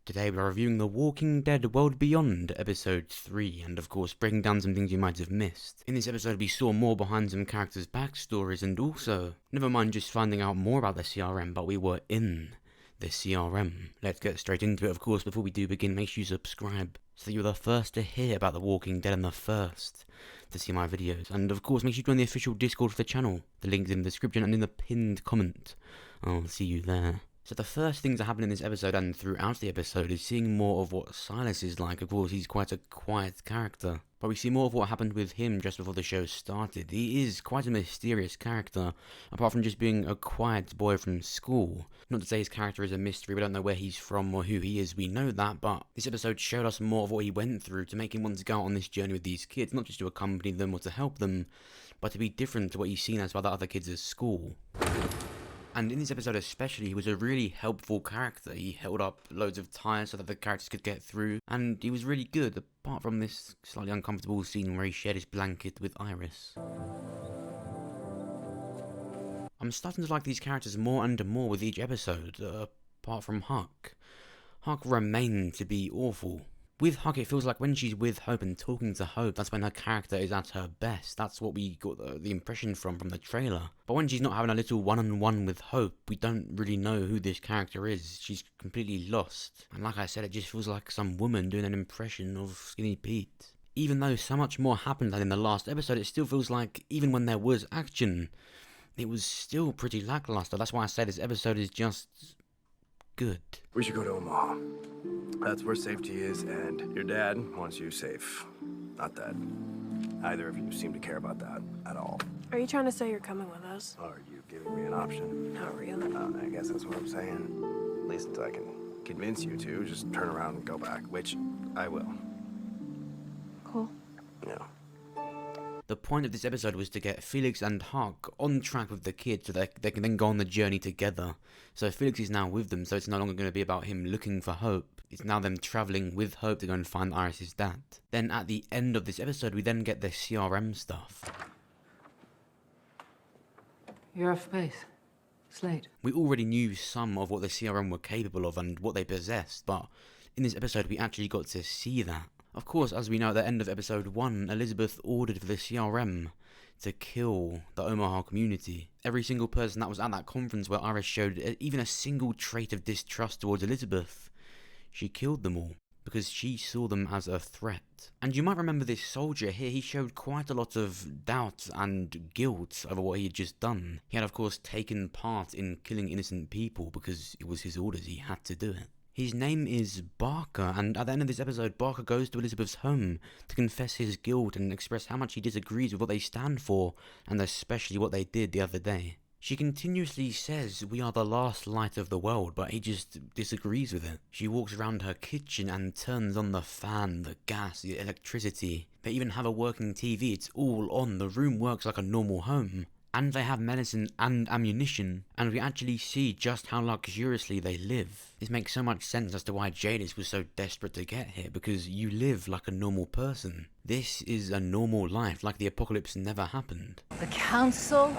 Today we are reviewing The Walking Dead World Beyond, Episode 3, and of course breaking down some things you might have missed. In this episode we saw more behind some characters' backstories, and also, never mind just finding out more about the CRM, but we were in the CRM. Let's get straight into it. Of course, before we do begin, make sure you subscribe so that you're the first to hear about The Walking Dead and the first to see my videos. And of course, make sure you join the official Discord for the channel. The link's in the description and in the pinned comment. I'll see you there. So the first things that happen in this episode and throughout the episode is seeing more of what Silas is like. Of course, he's quite a quiet character, but we see more of what happened with him just before the show started. He is quite a mysterious character, apart from just being a quiet boy from school. Not to say his character is a mystery, we don't know where he's from or who he is, we know that, but this episode showed us more of what he went through to make him want to go out on this journey with these kids, not just to accompany them or to help them, but to be different to what he's seen as by the other kids at school. And in this episode especially, he was a really helpful character. He held up loads of tires so that the characters could get through, and he was really good, apart from this slightly uncomfortable scene where he shared his blanket with Iris. I'm starting to like these characters more and more with each episode, apart from Huck. Huck remained to be awful. With Huck, it feels like when she's with Hope and talking to Hope, that's when her character is at her best. That's what we got the impression from the trailer. But when she's not having a little one-on-one with Hope, we don't really know who this character is. She's completely lost. And like I said, it just feels like some woman doing an impression of Skinny Pete. Even though so much more happened than in the last episode, it still feels like even when there was action, it was still pretty lackluster. That's why I say this episode is just good. We should go to Omaha. That's where safety is, and your dad wants you safe. Not that either of you seem to care about that at all. Are you trying to say you're coming with us? Are you giving me an option? Not really. I guess that's what I'm saying. At least until I can convince you to just turn around and go back, which I will. Cool. Yeah. The point of this episode was to get Felix and Huck on track with the kids so they can then go on the journey together. So Felix is now with them, so it's no longer going to be about him looking for Hope. It's now them travelling with Hope to go and find Iris' dad. Then at the end of this episode, we then get the CRM stuff. You're off base. Slate. We already knew some of what the CRM were capable of and what they possessed, but in this episode we actually got to see that. Of course, as we know at the end of episode 1, Elizabeth ordered for the CRM to kill the Omaha community. Every single person that was at that conference where Iris showed even a single trait of distrust towards Elizabeth, she killed them all because she saw them as a threat. And you might remember this soldier here, he showed quite a lot of doubt and guilt over what he had just done. He had of course taken part in killing innocent people because it was his orders, he had to do it. His name is Barker, and at the end of this episode, Barker goes to Elizabeth's home to confess his guilt and express how much he disagrees with what they stand for, and especially what they did the other day. She continuously says we are the last light of the world, but he just disagrees with it. She walks around her kitchen and turns on the fan, the gas, the electricity. They even have a working TV, it's all on, the room works like a normal home. And they have medicine and ammunition, and we actually see just how luxuriously they live. This makes so much sense as to why Jadis was so desperate to get here, because you live like a normal person. This is a normal life, like the apocalypse never happened. The council,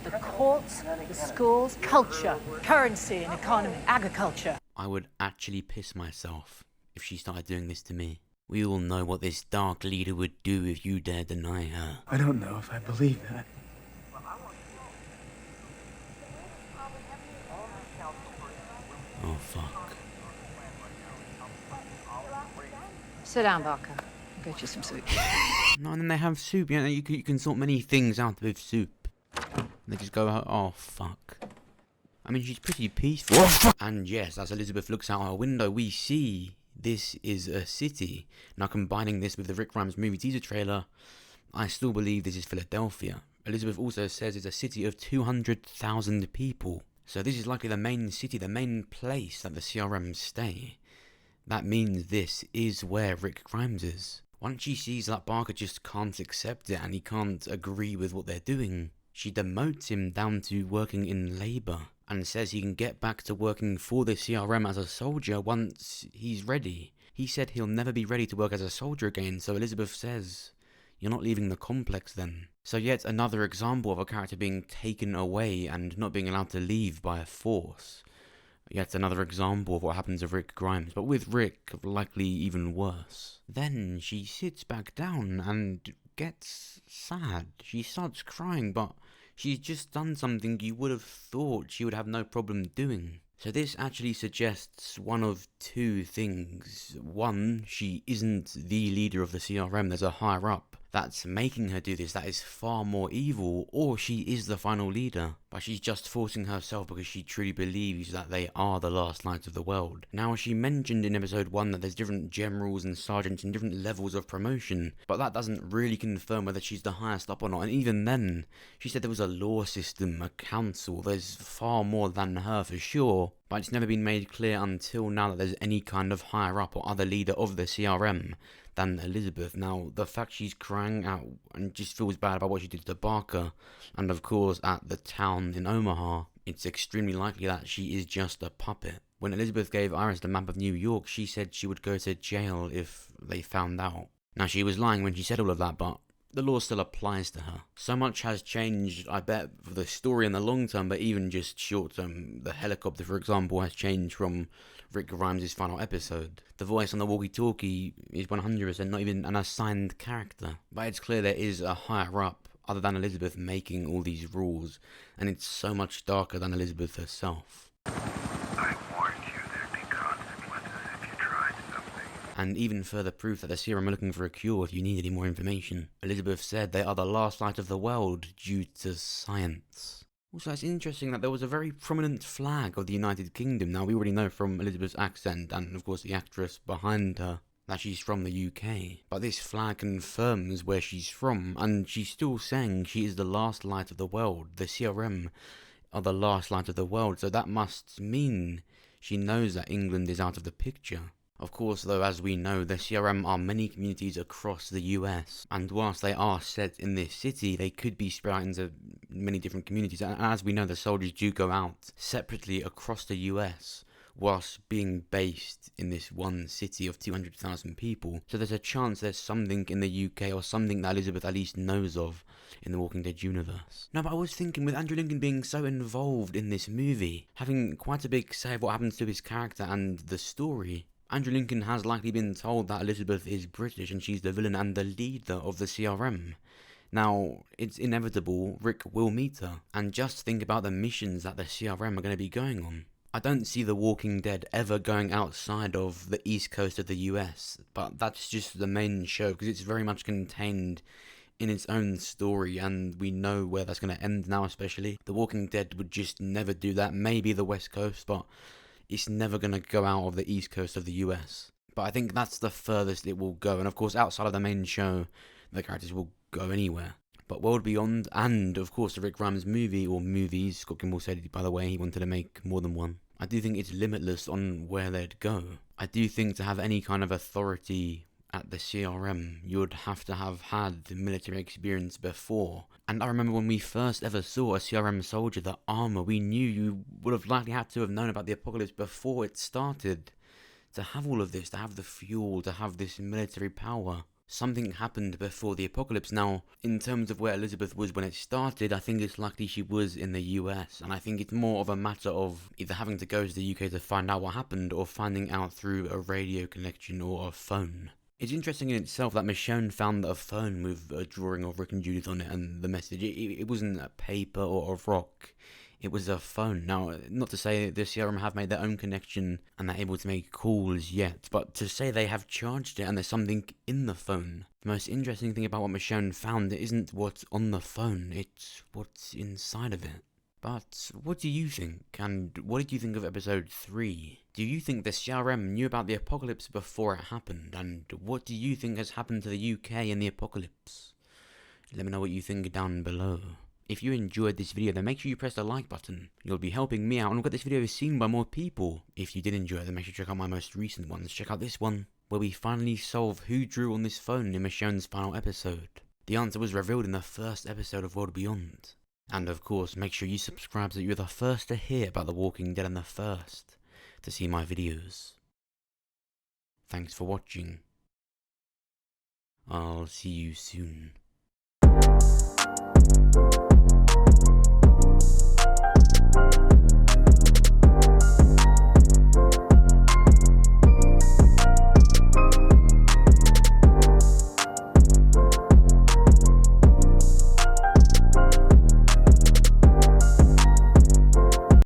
the courts, the schools, culture, currency and economy, agriculture. I would actually piss myself if she started doing this to me. We all know what this dark leader would do if you dare deny her. I don't know if I believe that. Oh fuck. Sit down, Barker. I'll get you some soup. No, and then they have soup, you know, you can sort many things out with soup. They just go, oh fuck. I mean, she's pretty peaceful. And yes, as Elizabeth looks out her window, we see this is a city. Now combining this with the Rick Grimes movie teaser trailer, I still believe this is Philadelphia. Elizabeth also says it's a city of 200,000 people. So this is likely the main city, the main place that the CRM stay. That means this is where Rick Grimes is. Once she sees that Barker just can't accept it and he can't agree with what they're doing, she demotes him down to working in labour and says he can get back to working for the CRM as a soldier once he's ready. He said he'll never be ready to work as a soldier again, so Elizabeth says, you're not leaving the complex then. So yet another example of a character being taken away and not being allowed to leave by a force. Yet another example of what happened to Rick Grimes, but with Rick, likely even worse. Then she sits back down and gets sad. She starts crying, but she's just done something you would have thought she would have no problem doing. So this actually suggests one of two things. One, she isn't the leader of the CRM, there's a higher up that's making her do this that is far more evil, or she is the final leader, but she's just forcing herself because she truly believes that they are the last lights of the world. Now, she mentioned in episode 1 that there's different generals and sergeants and different levels of promotion, but that doesn't really confirm whether she's the highest up or not, and even then, she said there was a law system, a council, there's far more than her for sure, but it's never been made clear until now that there's any kind of higher up or other leader of the CRM than Elizabeth. Now, the fact she's crying out and just feels bad about what she did to Barker, and of course at the town in Omaha, it's extremely likely that she is just a puppet. When Elizabeth gave Iris the map of New York, she said she would go to jail if they found out. Now, she was lying when she said all of that, but the law still applies to her. So much has changed, I bet, for the story in the long term, but even just short term. The helicopter, for example, has changed from Rick Grimes' final episode. The voice on the walkie-talkie is 100% not even an assigned character. But it's clear there is a higher up, other than Elizabeth, making all these rules, and it's so much darker than Elizabeth herself. I warned you there'd be consequences if you tried something. And even further proof that the serum are looking for a cure if you need any more information. Elizabeth said they are the last light of the world due to science. Also, it's interesting that there was a very prominent flag of the United Kingdom. Now, we already know from Elizabeth's accent and, of course, the actress behind her that she's from the UK. But this flag confirms where she's from, and she's still saying she is the last light of the world. The CRM are the last light of the world, so that must mean she knows that England is out of the picture. Of course, though, as we know, the CRM are many communities across the US, and whilst they are set in this city, they could be spread out into many different communities, and as we know, the soldiers do go out separately across the US, whilst being based in this one city of 200,000 people. So there's a chance there's something in the UK, or something that Elizabeth at least knows of, in the Walking Dead universe. Now, but I was thinking, with Andrew Lincoln being so involved in this movie, having quite a big say of what happens to his character and the story, Andrew Lincoln has likely been told that Elizabeth is British and she's the villain and the leader of the CRM. Now, it's inevitable Rick will meet her, and just think about the missions that the CRM are going to be going on. I don't see The Walking Dead ever going outside of the east coast of the US, but that's just the main show, because it's very much contained in its own story, and we know where that's going to end now especially. The Walking Dead would just never do that, maybe the west coast, but it's never going to go out of the east coast of the US. But I think that's the furthest it will go, and of course outside of the main show, the characters will go anywhere. But World Beyond, and of course the Rick Grimes movie, or movies, Scott Gimple said, by the way, he wanted to make more than one. I do think it's limitless on where they'd go. I do think to have any kind of authority at the CRM, you would have to have had military experience before. And I remember when we first ever saw a CRM soldier, the armor, we knew you would have likely had to have known about the apocalypse before it started. To have all of this, to have the fuel, to have this military power. Something happened before the apocalypse. Now, in terms of where Elizabeth was when it started, I think it's likely she was in the US, and I think it's more of a matter of either having to go to the UK to find out what happened, or finding out through a radio connection or a phone. It's interesting in itself that Michonne found a phone with a drawing of Rick and Judith on it, and the message, it wasn't a paper or a rock. It was a phone. Now, not to say the CRM have made their own connection and they're able to make calls yet, but to say they have charged it and there's something in the phone. The most interesting thing about what Michonne found isn't what's on the phone, it's what's inside of it. But what do you think? And what did you think of episode 3? Do you think the CRM knew about the apocalypse before it happened? And what do you think has happened to the UK in the apocalypse? Let me know what you think down below. If you enjoyed this video, then make sure you press the like button. You'll be helping me out and get this video seen by more people. If you did enjoy it, then make sure to check out my most recent ones. Check out this one, where we finally solve who drew on this phone in Michonne's final episode. The answer was revealed in the first episode of World Beyond. And of course, make sure you subscribe so that you're the first to hear about The Walking Dead and the first to see my videos. Thanks for watching. I'll see you soon.